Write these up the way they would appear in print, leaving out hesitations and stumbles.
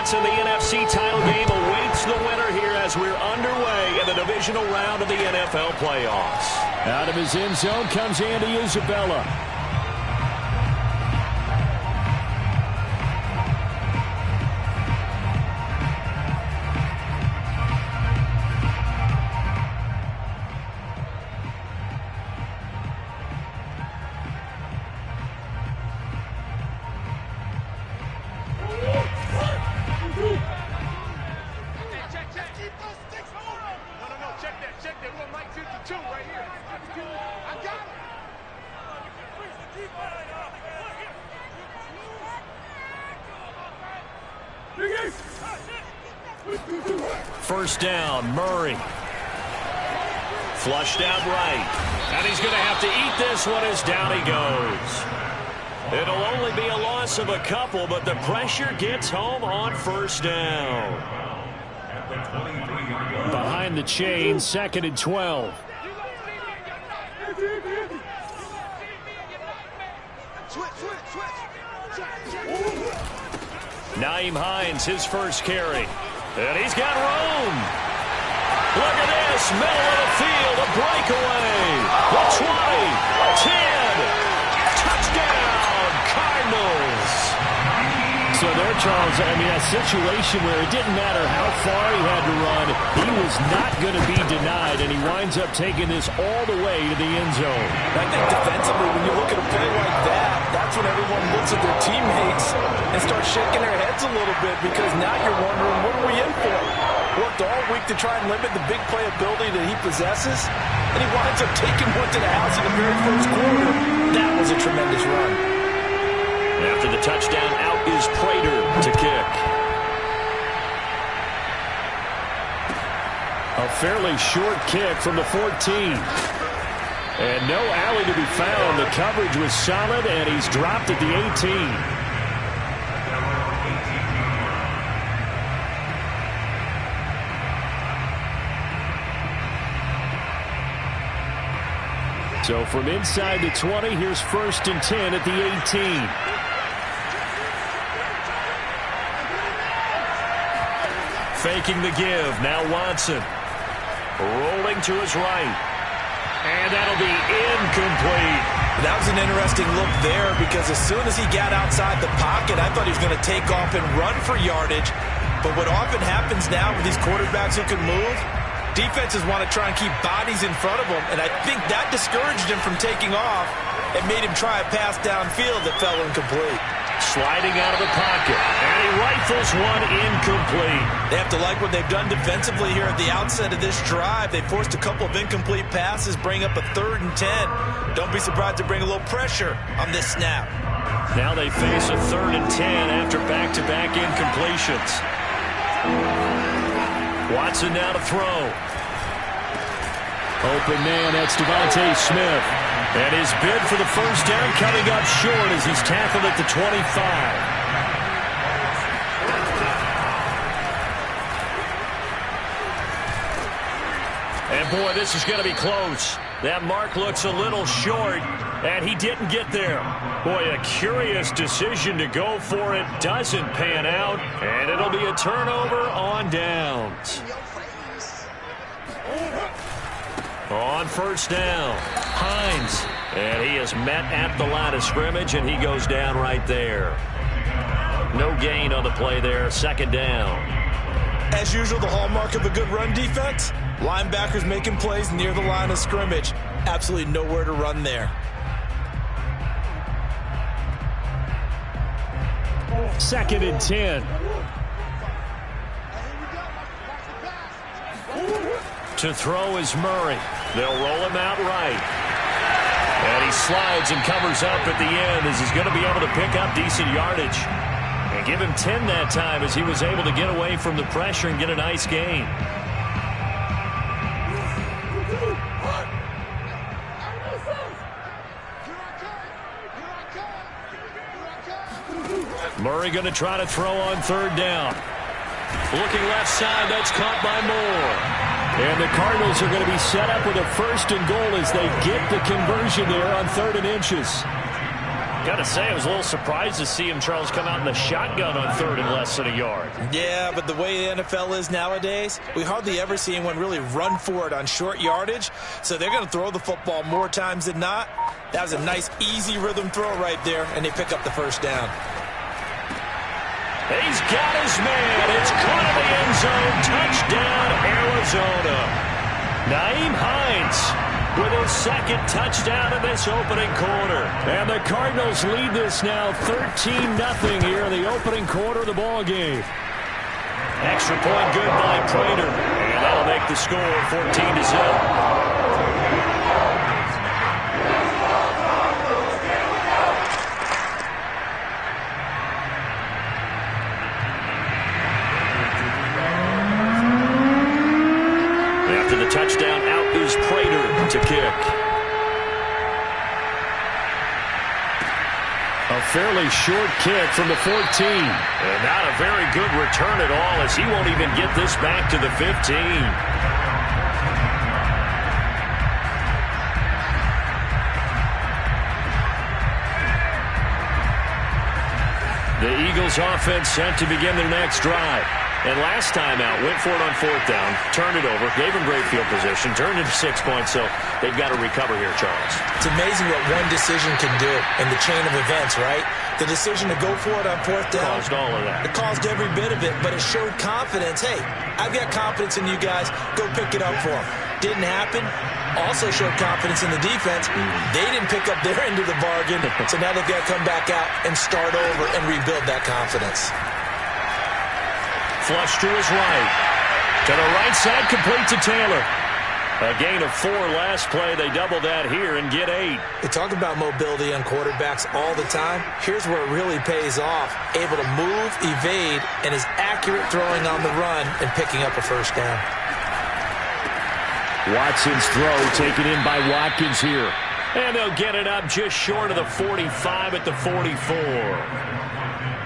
Watson, the NFC title game awaits the winner here as we're underway in the divisional round of the NFL playoffs. Out of his end zone comes Andy Isabella. First down, Murray. Flushed out right. And he's going to have to eat this one as down he goes. It'll only be a loss of a couple, but the pressure gets home on first down. Behind the chain, 2nd and 12. Nyheim Hines, his first carry. And he's got room. Look at this. Middle of the field. A breakaway. The 20. 10. Touchdown. Cardinals. So there, Charles, I mean, a situation where it didn't matter how far he had to run, he was not going to be denied, and he winds up taking this all the way to the end zone. I think defensively, when you look at a play like that, that's when everyone looks at their teammates and starts shaking their heads a little bit, because now you're wondering, what are we in for? Worked all week to try and limit the big play ability that he possesses, and he winds up taking one to the house in the very first quarter. That was a tremendous run. After the touchdown, out is Prater to kick. A fairly short kick from the 14. And no alley to be found. The coverage was solid, and he's dropped at the 18. So from inside the 20, here's 1st and 10 at the 18. Faking the give. Now Watson. Rolling to his right. And that'll be incomplete. That was an interesting look there, because as soon as he got outside the pocket, I thought he was going to take off and run for yardage. But what often happens now with these quarterbacks who can move, defenses want to try and keep bodies in front of them, and I think that discouraged him from taking off and made him try a pass downfield that fell incomplete. Sliding out of the pocket, and he rifles one incomplete. They have to like what they've done defensively here at the outset of this drive. They forced a couple of incomplete passes, bring up a 3rd and 10. Don't be surprised to bring a little pressure on this snap. Now they face a 3rd and 10 after back-to-back incompletions. Watson now to throw. Open man, that's Devontae Smith. And his bid for the first down coming up short as he's tackled at the 25. And boy, this is going to be close. That mark looks a little short, and he didn't get there. Boy, a curious decision to go for it. Doesn't pan out, and it'll be a turnover on downs. On first down, Hines. And he is met at the line of scrimmage, and he goes down right there. No gain on the play there. 2nd down. As usual, the hallmark of a good run defense, linebackers making plays near the line of scrimmage. Absolutely nowhere to run there. 2nd and 10. To throw is Murray. They'll roll him out right. And he slides and covers up at the end as he's going to be able to pick up decent yardage. And give him 10 that time as he was able to get away from the pressure and get a nice gain. Murray going to try to throw on 3rd down. Looking left side, that's caught by Moore. And the Cardinals are going to be set up with a 1st and goal as they get the conversion there on 3rd and inches. Got to say, I was a little surprised to see him, Charles, come out in the shotgun on 3rd and less than a yard. Yeah, but the way the NFL is nowadays, we hardly ever see anyone really run for it on short yardage. So they're going to throw the football more times than not. That was a nice, easy rhythm throw right there, and they pick up the first down. He's got his man. It's caught in the end zone. Touchdown, Arizona. Nyheim Hines with his 2nd touchdown in this opening quarter. And the Cardinals lead this now 13-0 here in the opening quarter of the ball game. Extra point good by Prater. And that'll make the score 14-0. After the touchdown, out is Prater to kick. A fairly short kick from the 14. And not a very good return at all, as he won't even get this back to the 15. The Eagles offense set to begin their next drive. And last time out, went for it on 4th down, turned it over, gave him great field position, turned it 6 points, so they've got to recover here, Charles. It's amazing what one decision can do in the chain of events, right? The decision to go for it on 4th down. Caused all of that. It caused every bit of it, but it showed confidence. Hey, I've got confidence in you guys. Go pick it up for them. Didn't happen. Also showed confidence in the defense. They didn't pick up their end of the bargain, so now they've got to come back out and start over and rebuild that confidence. Flush to his right. To the right side, complete to Taylor. A gain of 4 last play. They double that here and get 8. They talk about mobility on quarterbacks all the time. Here's where it really pays off. Able to move, evade, and is accurate throwing on the run and picking up a first down. Watson's throw taken in by Watkins here. And they'll get it up just short of the 45 at the 44.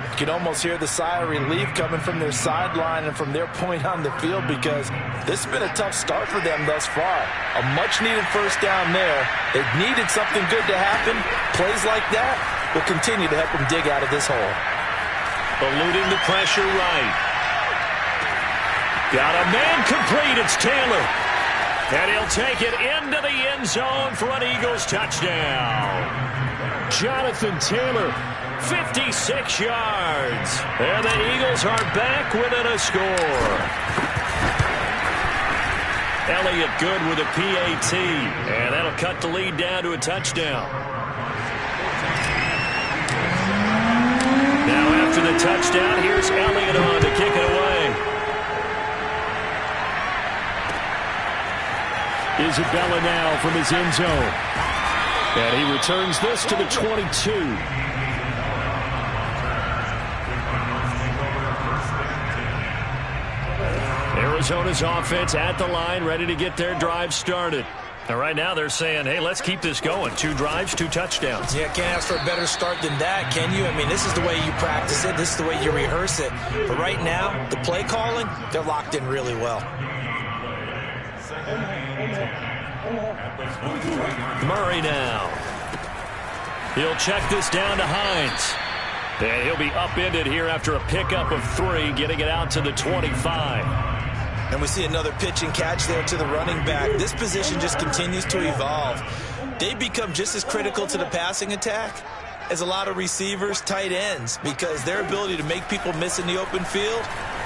You can almost hear the sigh of relief coming from their sideline and from their point on the field, because this has been a tough start for them thus far. A much-needed first down there. They needed something good to happen. Plays like that will continue to help them dig out of this hole. Eluding the pressure right. Got a man complete. It's Taylor. And he'll take it into the end zone for an Eagles touchdown. Jonathan Taylor, 56 yards. And the Eagles are back within a score. Elliott good with a PAT. And that'll cut the lead down to a touchdown. Now after the touchdown, here's Elliott on to kick it away. Isabella now from his end zone. And he returns this to the 22. Arizona's offense at the line, ready to get their drive started. And right now they're saying, hey, let's keep this going. 2 drives, 2 touchdowns. Yeah, can't ask for a better start than that, can you? I mean, this is the way you practice it. This is the way you rehearse it. But right now, the play calling, they're locked in really well. Murray now. He'll check this down to Hines. And he'll be upended here after a pickup of 3, getting it out to the 25. And we see another pitch and catch there to the running back. This position just continues to evolve. They become just as critical to the passing attack as a lot of receivers, tight ends, because their ability to make people miss in the open field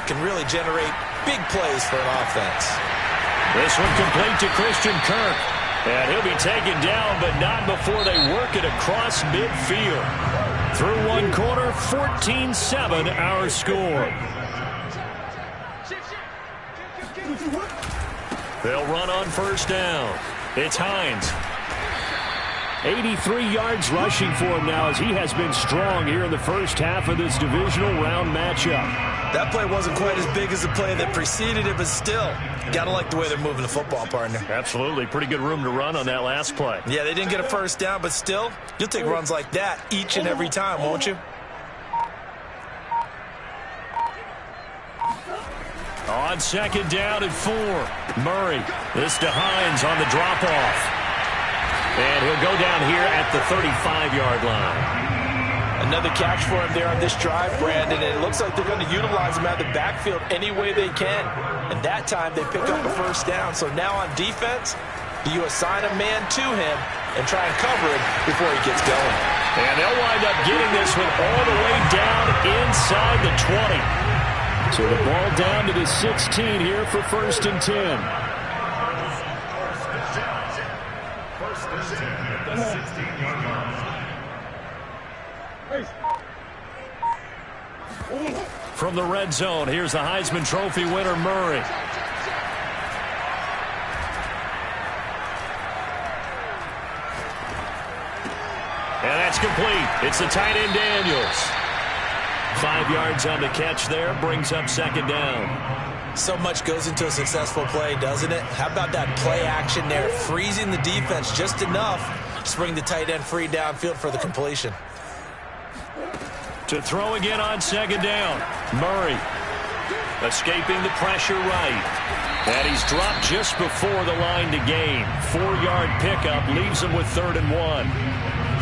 can really generate big plays for an offense. This one complete to Christian Kirk. And he'll be taken down, but not before they work it across midfield. Through one quarter, 14-7 our score. They'll run on first down. It's Hines. 83 yards rushing for him now, as he has been strong here in the first half of this divisional round matchup. That play wasn't quite as big as the play that preceded it, but still, got to like the way they're moving the football, partner. Absolutely. Pretty good room to run on that last play. Yeah, they didn't get a first down, but still, you'll take runs like that each and every time, won't you? On second down and 4. Murray. This to Hines on the drop-off. And he'll go down here at the 35-yard line. Another catch for him there on this drive, Brandon, and it looks like they're going to utilize him out of the backfield any way they can. And that time they pick up a first down. So now on defense, do you assign a man to him and try and cover him before he gets going? And they'll wind up getting this one all the way down inside the 20. So the ball down to the 16 here for 1st and 10. From the red zone, here's the Heisman Trophy winner, Murray. And that's complete. It's the tight end, Daniels. 5 yards on the catch there, brings up 2nd down. So much goes into a successful play, doesn't it? How about that play action there, freezing the defense just enough to bring the tight end free downfield for the completion. To throw again on 2nd down. Murray escaping the pressure right. And he's dropped just before the line to gain. 4-yard pickup leaves him with 3rd and 1.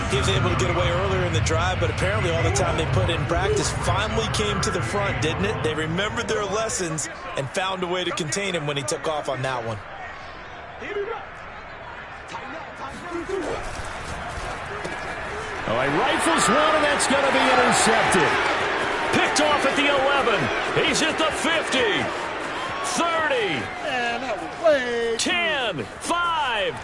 He was able to get away earlier in the drive, but apparently all the time they put in practice finally came to the front, didn't it? They remembered their lessons and found a way to contain him when he took off on that one. Oh, he rifles one, and that's going to be intercepted. Picked off at the 11. He's at the 50. 30. 10. 5.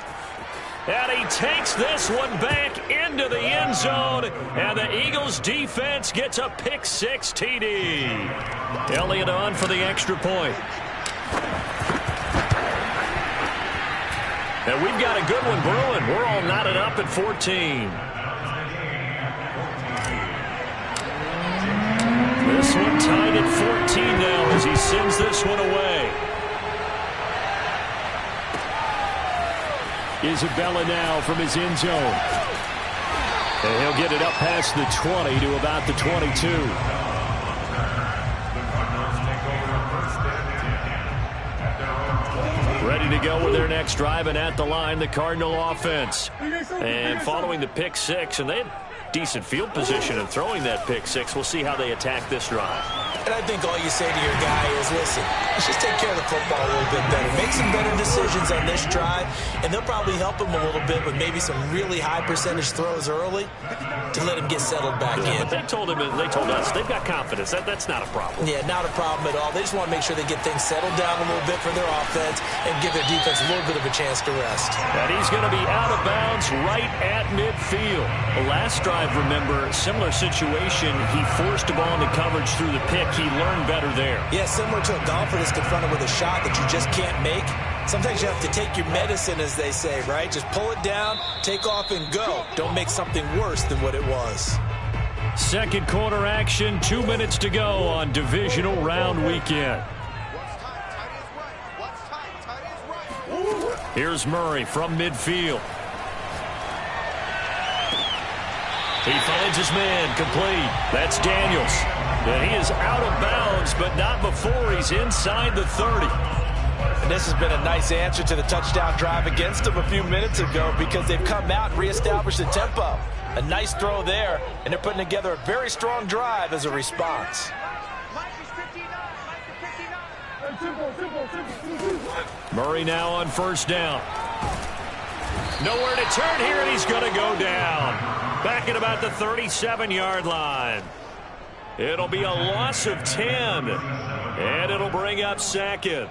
And he takes this one back into the end zone. And the Eagles defense gets a pick 6 TD. Elliott on for the extra point. And we've got a good one brewing. We're all knotted up at 14. This one tied at 14 now as he sends this one away. Isabella now from his end zone. And he'll get it up past the 20 to about the 22. Ready to go with their next drive, and at the line, the Cardinal offense. And following the pick 6, and they had decent field position in throwing that pick 6. We'll see how they attack this drive. And I think all you say to your guy is, listen, let's just take care of the football a little bit better. Make some better decisions on this drive, and they'll probably help him a little bit with maybe some really high percentage throws early to let him get settled back in. But they told us they've got confidence. That's not a problem. Yeah, not a problem at all. They just want to make sure they get things settled down a little bit for their offense and give their defense a little bit of a chance to rest. And he's going to be out of bounds right at midfield. The last drive, remember, similar situation. He forced the ball into coverage through the pick. He learned better there. Yeah, similar to a golfer that's confronted with a shot that you just can't make. Sometimes you have to take your medicine, as they say, right? Just pull it down, take off, and go. Don't make something worse than what it was. Second quarter action, 2 minutes to go on divisional round weekend. Here's Murray from midfield. He finds his man, complete. That's Daniels. And he is out of bounds, but not before he's inside the 30. And this has been a nice answer to the touchdown drive against them a few minutes ago because they've come out and reestablished the tempo. A nice throw there, and they're putting together a very strong drive as a response. Murray now on first down. Nowhere to turn here, and he's going to go down. Back at about the 37-yard line. It'll be a loss of 10, and it'll bring up 2nd.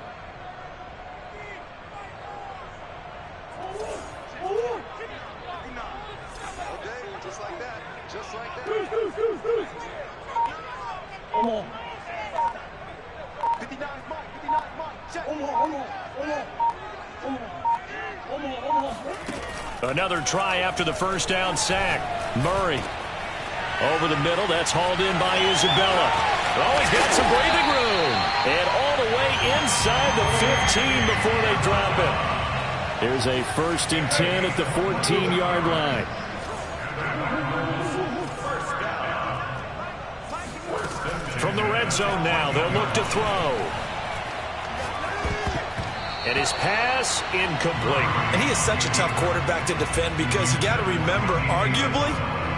Another try after the first down sack. Murray over the middle. That's hauled in by Isabella. Oh, he's got some breathing room. And all the way inside the 15 before they drop it. There's a 1st and 10 at the 14-yard line. From the red zone now, they'll look to throw. And his pass incomplete. And he is such a tough quarterback to defend because you got to remember, arguably,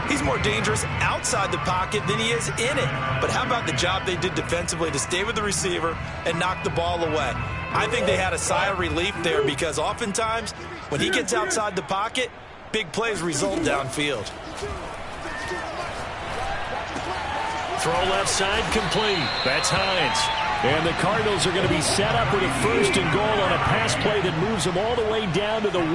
He's more dangerous outside the pocket than he is in it. But how about the job they did defensively to stay with the receiver and knock the ball away? I think they had a sigh of relief there because oftentimes when he gets outside the pocket, big plays result downfield. Throw left side complete. That's Hines. And the Cardinals are going to be set up with a 1st and goal on a pass play that moves them all the way down to the 1.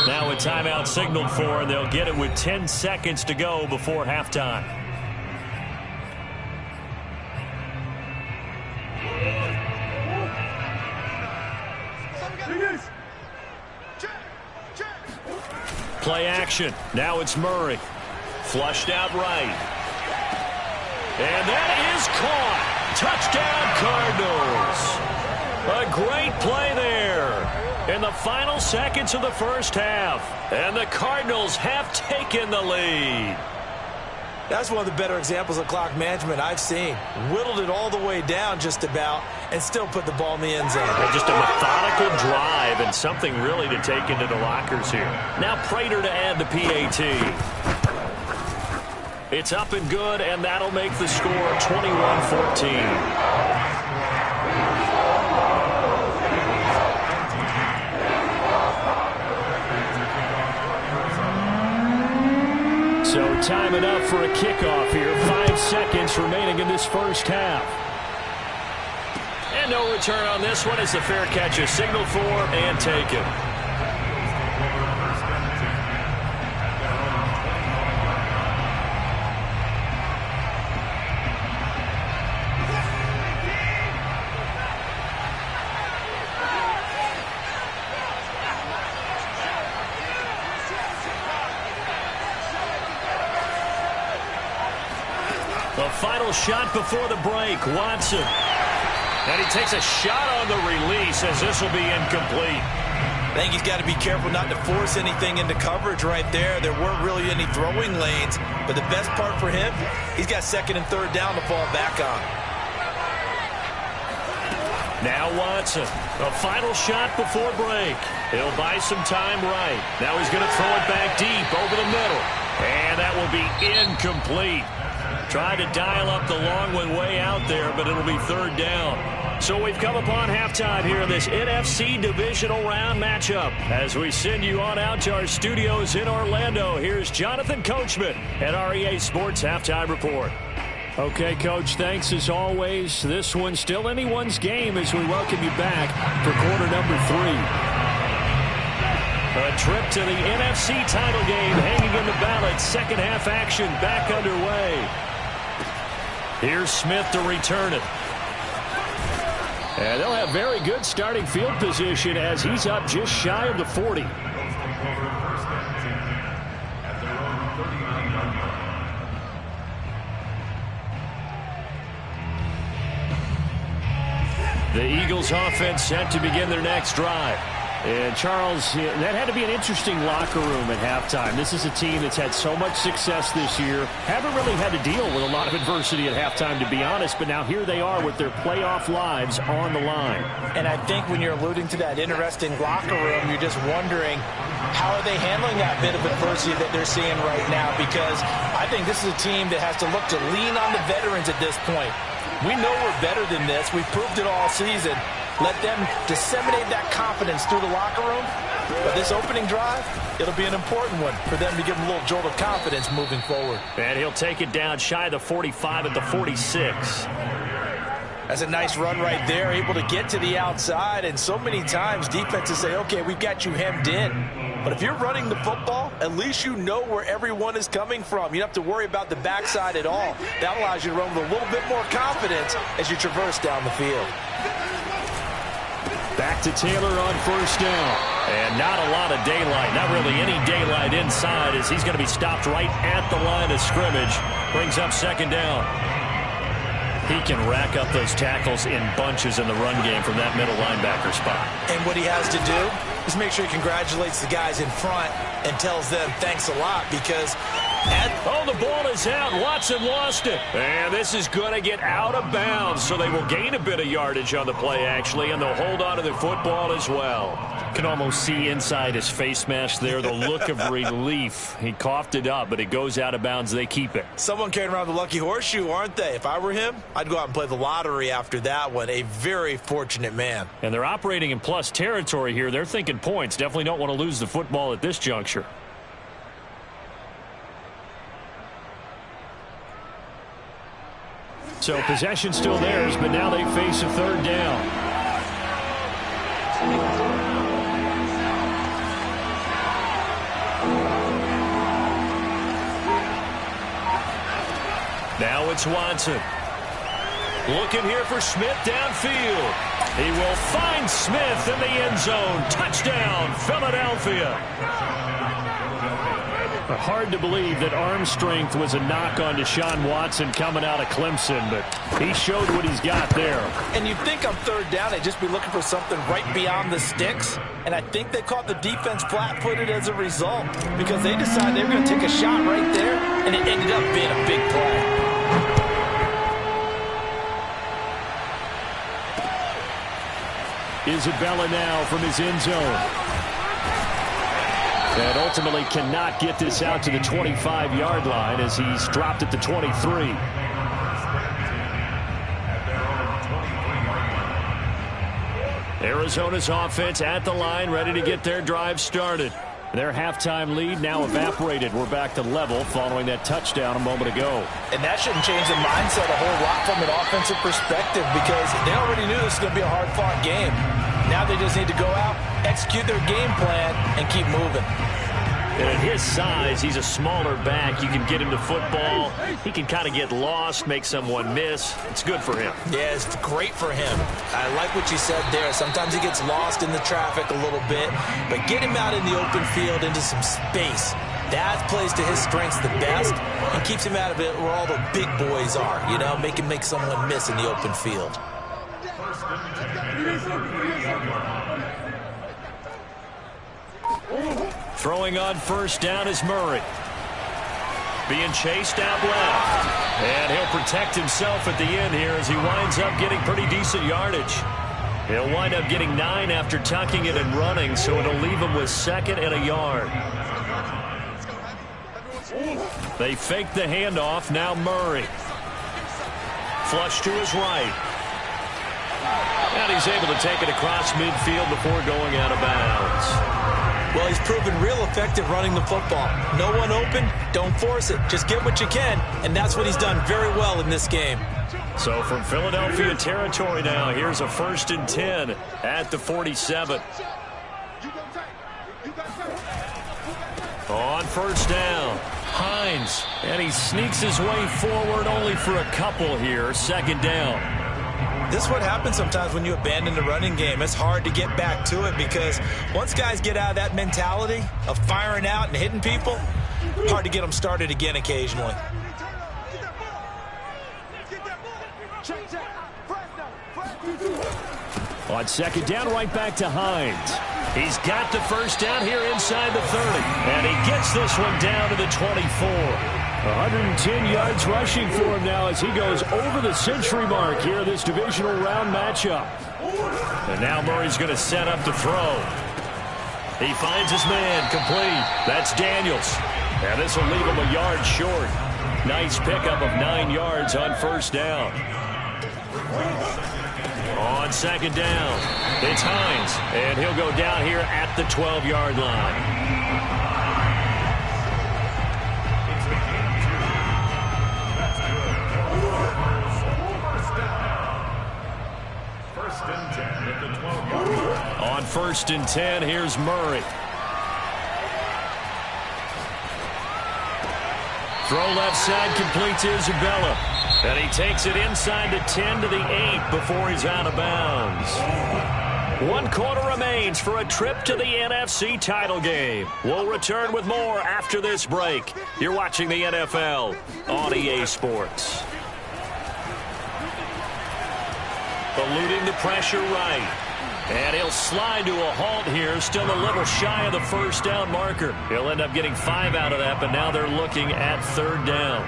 Now a timeout signaled for, and they'll get it with 10 seconds to go before halftime. Play action. Now it's Murray. Flushed out right. And that is caught. Touchdown, Cardinals. A great play there in the final seconds of the first half. And the Cardinals have taken the lead. That's one of the better examples of clock management I've seen. Whittled it all the way down just about and still put the ball in the end zone. Well, just a methodical drive and something really to take into the lockers here. Now Prater to add the PAT. It's up and good, and that'll make the score 21-14. So time it up for a kickoff here. 5 seconds remaining in this first half. And no return on this one as the fair catch is signaled for and taken. The final shot before the break, Watson. And he takes a shot on the release as this will be incomplete. I think he's got to be careful not to force anything into coverage right there. There weren't really any throwing lanes, but the best part for him, he's got 2nd and 3rd down to fall back on. Now Watson, a final shot before break. He'll buy some time right. Now he's going to throw it back deep over the middle. And that will be incomplete. Tried to dial up the long one way out there, but it'll be 3rd down. So we've come upon halftime here in this NFC divisional round matchup. As we send you on out to our studios in Orlando, here's Jonathan Coachman at REA Sports Halftime Report. Okay, Coach, thanks as always. This one's still anyone's game as we welcome you back for quarter number 3. A trip to the NFC title game hanging in the balance. Second half action back underway. Here's Smith to return it. And they'll have very good starting field position as he's up just shy of the 40. The Eagles offense set to begin their next drive. And Charles, that had to be an interesting locker room at halftime. This is a team that's had so much success this year. Haven't really had to deal with a lot of adversity at halftime, to be honest. But now here they are with their playoff lives on the line. And I think when you're alluding to that interesting locker room, you're just wondering how are they handling that bit of adversity that they're seeing right now? Because I think this is a team that has to look to lean on the veterans at this point. We know we're better than this. We've proved it all season. Let them disseminate that confidence through the locker room. But this opening drive, it'll be an important one for them to give them a little jolt of confidence moving forward. And he'll take it down shy of the 45 at the 46. That's a nice run right there, able to get to the outside. And so many times defenses say, okay, we've got you hemmed in. But if you're running the football, at least you know where everyone is coming from. You don't have to worry about the backside at all. That allows you to run with a little bit more confidence as you traverse down the field. Back to Taylor on 1st down. And not a lot of daylight. Not really any daylight inside as he's going to be stopped right at the line of scrimmage. Brings up 2nd down. He can rack up those tackles in bunches in the run game from that middle linebacker spot. And what he has to do is make sure he congratulates the guys in front and tells them thanks a lot, because Oh, the ball is out. Watson lost it. And this is going to get out of bounds, so they will gain a bit of yardage on the play, actually, and they'll hold on to the football as well. Can almost see inside his face mask there the look of relief. He coughed it up, but it goes out of bounds. They keep it. Someone carrying around the lucky horseshoe, aren't they? If I were him, I'd go out and play the lottery after that one. A very fortunate man. And they're operating in plus territory here. They're thinking points. Definitely don't want to lose the football at this juncture. So possession still theirs, but now they face a third down. Now it's Watson. Looking here for Smith downfield. He will find Smith in the end zone. Touchdown, Philadelphia. Hard to believe that arm strength was a knock on Deshaun Watson coming out of Clemson, but he showed what he's got there. And you'd think on third down they'd just be looking for something right beyond the sticks. And I think they caught the defense flat-footed as a result because they decided they were going to take a shot right there, and it ended up being a big play. Isabella now from his end zone. And ultimately cannot get this out to the 25-yard line as he's dropped at the 23. Arizona's offense at the line, ready to get their drive started. Their halftime lead now evaporated. We're back to level following that touchdown a moment ago. And that shouldn't change the mindset a whole lot from an offensive perspective because they already knew this was going to be a hard-fought game. Now they just need to go out, execute their game plan, and keep moving. And at his size, he's a smaller back. You can get him to football. He can kind of get lost, make someone miss. It's good for him. Yeah, it's great for him. I like what you said there. Sometimes he gets lost in the traffic a little bit, but get him out in the open field into some space. That plays to his strengths the best and keeps him out of it where all the big boys are, you know, make him make someone miss in the open field. Throwing on first down is Murray. Being chased out left. And he'll protect himself at the end here as he winds up getting pretty decent yardage. He'll wind up getting 9 after tucking it and running, so it'll leave him with 2nd and a yard. They fake the handoff. Now Murray. Flush to his right. And he's able to take it across midfield before going out of bounds. Well, he's proven real effective running the football. No one open, don't force it. Just get what you can, and that's what he's done very well in this game. So from Philadelphia territory now, here's a 1st and 10 at the 47. On first down, Hines. And he sneaks his way forward only for a couple here. 2nd down. This is what happens sometimes when you abandon the running game. It's hard to get back to it because once guys get out of that mentality of firing out and hitting people, hard to get them started again occasionally. On 2nd down, right back to Hines. He's got the first down here inside the 30. And he gets this one down to the 24. 110 yards rushing for him now as he goes over the century mark here in this divisional round matchup. And now Murray's going to set up to throw. He finds his man complete. That's Daniels. And this will leave him a yard short. Nice pickup of 9 yards on first down. On 2nd down, it's Hines. And he'll go down here at the 12-yard line. On 1st and 10, here's Murray. Throw left side, complete to Isabella. And he takes it inside the 10 to the 8 before he's out of bounds. 1 quarter remains for a trip to the NFC title game. We'll return with more after this break. You're watching the NFL on EA Sports. Eluding the pressure right. And he'll slide to a halt here, still a little shy of the first down marker. He'll end up getting 5 out of that, but now they're looking at 3rd down.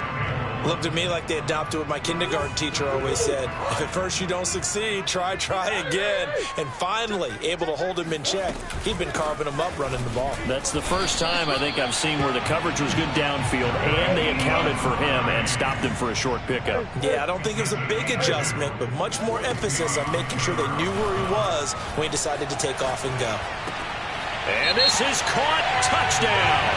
Looked at me like they adopted what my kindergarten teacher always said. If at first you don't succeed, try again. And finally, able to hold him in check. He'd been carving him up running the ball. That's the first time I think I've seen where the coverage was good downfield, and they accounted for him and stopped him for a short pickup. Yeah, I don't think it was a big adjustment, but much more emphasis on making sure they knew where he was when he decided to take off and go. And this is caught. Touchdown.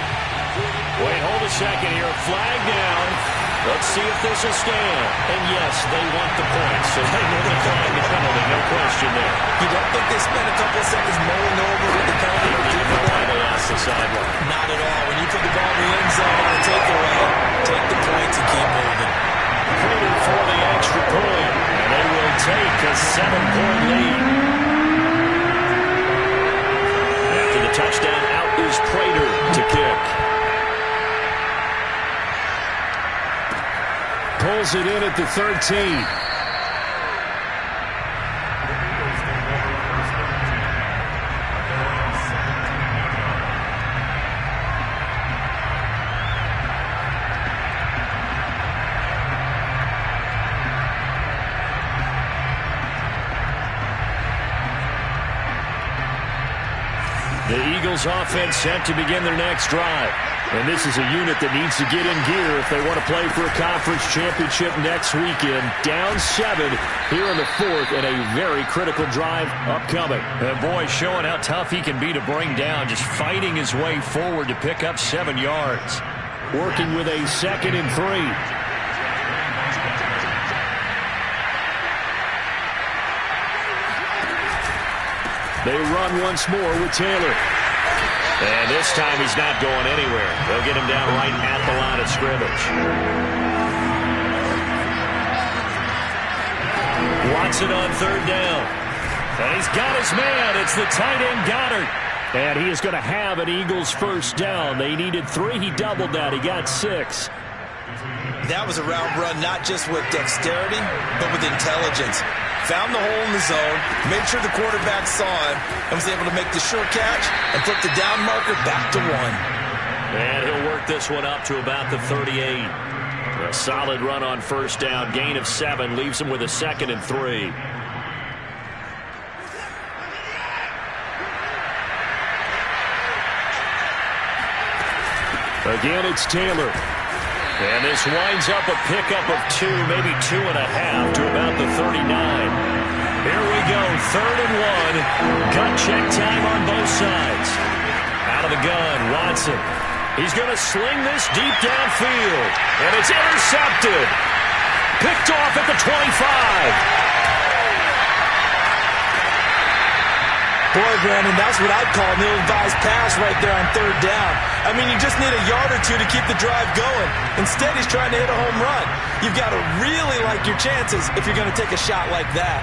Wait, hold a second here. Flag down. Let's see if this will stand. And yes, they want the points, so they will decline the penalty, no question there. You don't think they spent a couple of seconds mulling over with the penalty? Or even trying to last the sideline. Not at all. When you put the ball in the end zone on a takeaway, take the points and keep moving. Prater for the extra point, and they will take a 7-point lead. After the touchdown, out is Prater to kick. Pulls it in at the 13. The Eagles offense set to begin their next drive. And this is a unit that needs to get in gear if they want to play for a conference championship next weekend. Down 7 here in the 4th, and a very critical drive upcoming. And boy, showing how tough he can be to bring down, just fighting his way forward to pick up 7 yards. Working with a 2nd and 3. They run once more with Taylor. And this time he's not going anywhere. They'll get him down right at the line of scrimmage. Watson on 3rd down. And he's got his man. It's the tight end Goddard. And he is going to have an Eagles first down. They needed 3. He doubled that. He got 6. That was a route run not just with dexterity, but with intelligence. Found the hole in the zone, made sure the quarterback saw him, and was able to make the short catch and flip the down marker back to 1. And he'll work this one up to about the 38. A solid run on first down. Gain of 7 leaves him with a 2nd and 3. Again, it's Taylor. And this winds up a pickup of 2, maybe 2.5 to about the 39. Here we go, 3rd and 1. Gut check time on both sides. Out of the gun, Watson. He's going to sling this deep downfield. And it's intercepted. Picked off at the 25. Boy, Brandon, that's what I'd call an ill-advised pass right there on 3rd down. I mean, you just need a yard or 2 to keep the drive going. Instead, he's trying to hit a home run. You've got to really like your chances if you're going to take a shot like that.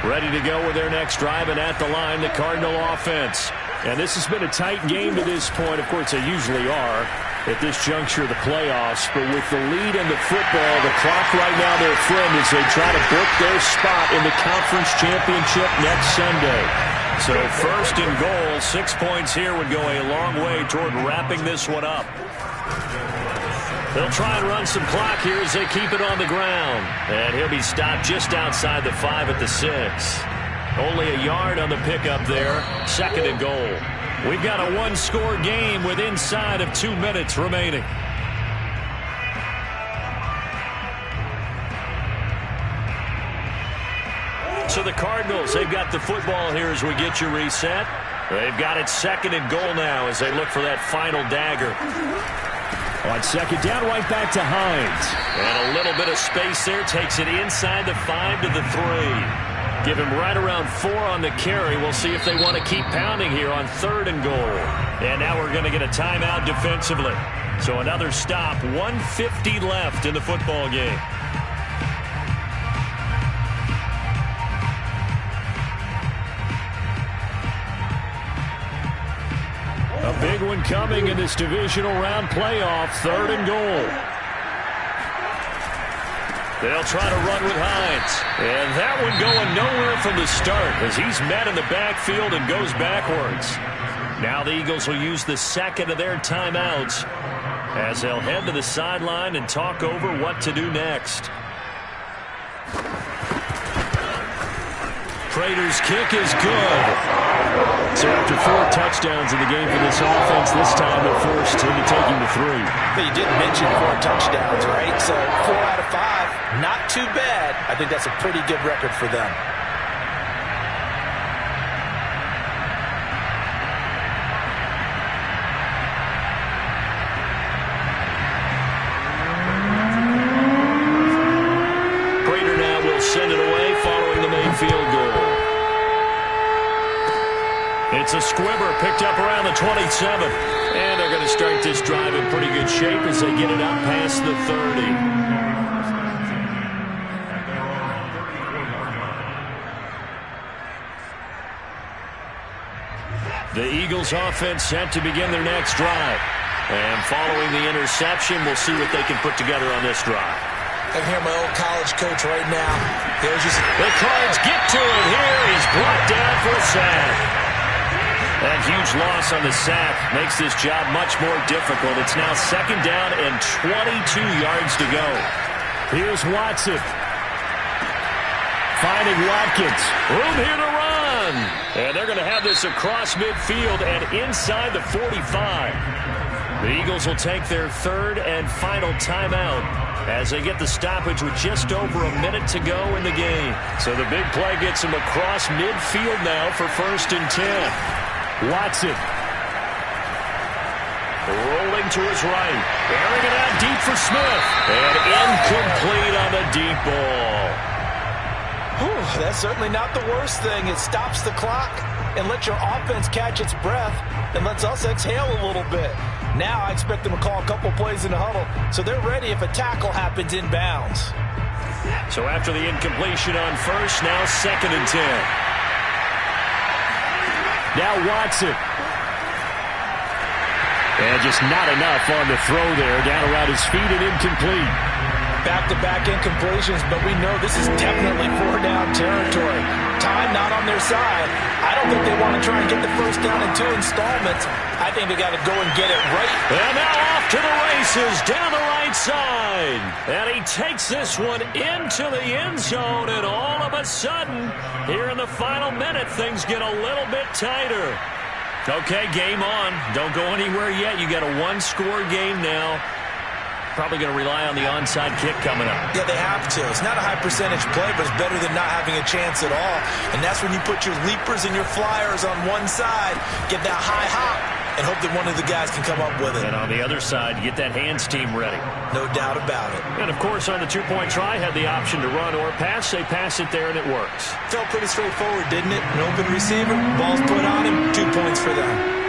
Ready to go with their next drive, and at the line, the Cardinal offense. And this has been a tight game to this point. Of course, they usually are at this juncture of the playoffs. But with the lead in the football, the clock right now their friend as they try to book their spot in the conference championship next Sunday. So 1st and goal, 6 points here would go a long way toward wrapping this one up. They'll try and run some clock here as they keep it on the ground. And he'll be stopped just outside the 5 at the 6. Only a yard on the pickup there. 2nd and goal. We've got a 1-score game with inside of 2 minutes remaining. So the Cardinals, they've got the football here as we get you reset. They've got it 2nd and goal now as they look for that final dagger. On 2nd down, right back to Hines. And a little bit of space there. Takes it inside the 5 to the 3. Give him right around 4 on the carry. We'll see if they want to keep pounding here on 3rd and goal. And now we're going to get a timeout defensively. So another stop. 1:50 left in the football game. A big one coming in this divisional round playoff. 3rd and goal. They'll try to run with Hines. And that one going nowhere from the start as he's met in the backfield and goes backwards. Now the Eagles will use the second of their timeouts as they'll head to the sideline and talk over what to do next. Prater's kick is good. So after 4 touchdowns in the game for this offense, this time they're forced into taking the 3. But you did mention 4 touchdowns, right? So 4 out of 5, not too bad. I think that's a pretty good record for them. Prater now will send it away following the main field goal. It's a squibber picked up around the 27. And they're going to start this drive in pretty good shape as they get it up past the 30. The Eagles offense set to begin their next drive. And following the interception, we'll see what they can put together on this drive. I can hear my old college coach right now. The Cards get to it here. He's brought down for a sack. That huge loss on the sack makes this job much more difficult. It's now 2nd down and 22 yards to go. Here's Watson. Finding Watkins. Room here to run. And they're going to have this across midfield and inside the 45. The Eagles will take their 3rd and final timeout as they get the stoppage with just over a minute to go in the game. So the big play gets them across midfield now for 1st and 10. Watson. Rolling to his right. Airing it out deep for Smith. And incomplete on the deep ball. Whew, that's certainly not the worst thing. It stops the clock and lets your offense catch its breath and lets us exhale a little bit. Now I expect them to call a couple plays in the huddle so they're ready if a tackle happens inbounds. So after the incompletion on 1st, now 2nd and 10. Now Watson. And just not enough on the throw there. Down around his feet and incomplete. Back-to-back incompletions, but we know this is definitely 4-down territory. Time not on their side. I don't think they want to try and get the 1st down in 2 installments. I think they got to go and get it right. And now off to the races down the right side. And he takes this one into the end zone. And all of a sudden, here in the final minute, things get a little bit tighter. Okay, game on. Don't go anywhere yet. You got a 1-score game now. Probably going to rely on the onside kick coming up. Yeah, they have to. It's not a high-percentage play, but it's better than not having a chance at all. And that's when you put your leapers and your flyers on one side, get that high hop, and hope that one of the guys can come up with it. And on the other side, get that hands team ready. No doubt about it. And, of course, on the 2-point try, had the option to run or pass. They pass it there, and it works. Felt pretty straightforward, didn't it? An open receiver, ball's put on him, 2 points for them.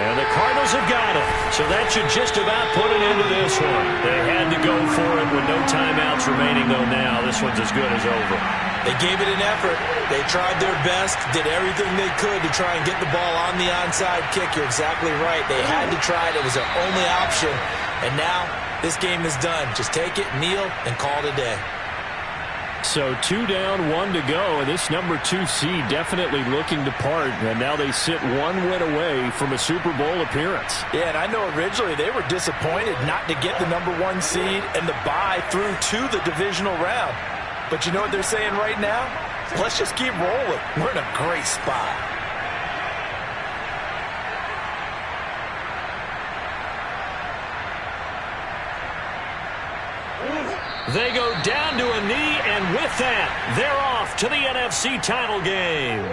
And the Cardinals have got it. So that should just about put an end to this one. They had to go for it with no timeouts remaining, though, now. This one's as good as over. They gave it an effort. They tried their best, did everything they could to try and get the ball on the onside kick. You're exactly right. They had to try it. It was their only option. And now this game is done. Just take it, kneel, and call it a day. So 2 down, 1 to go, and this number 2 seed definitely looking to part, and now they sit 1 win away from a Super Bowl appearance. Yeah, and I know originally they were disappointed not to get the number 1 seed and the bye through to the divisional round. But you know what they're saying right now? Let's just keep rolling. We're in a great spot. They go down to a knee, and with that, they're off to the NFC title game.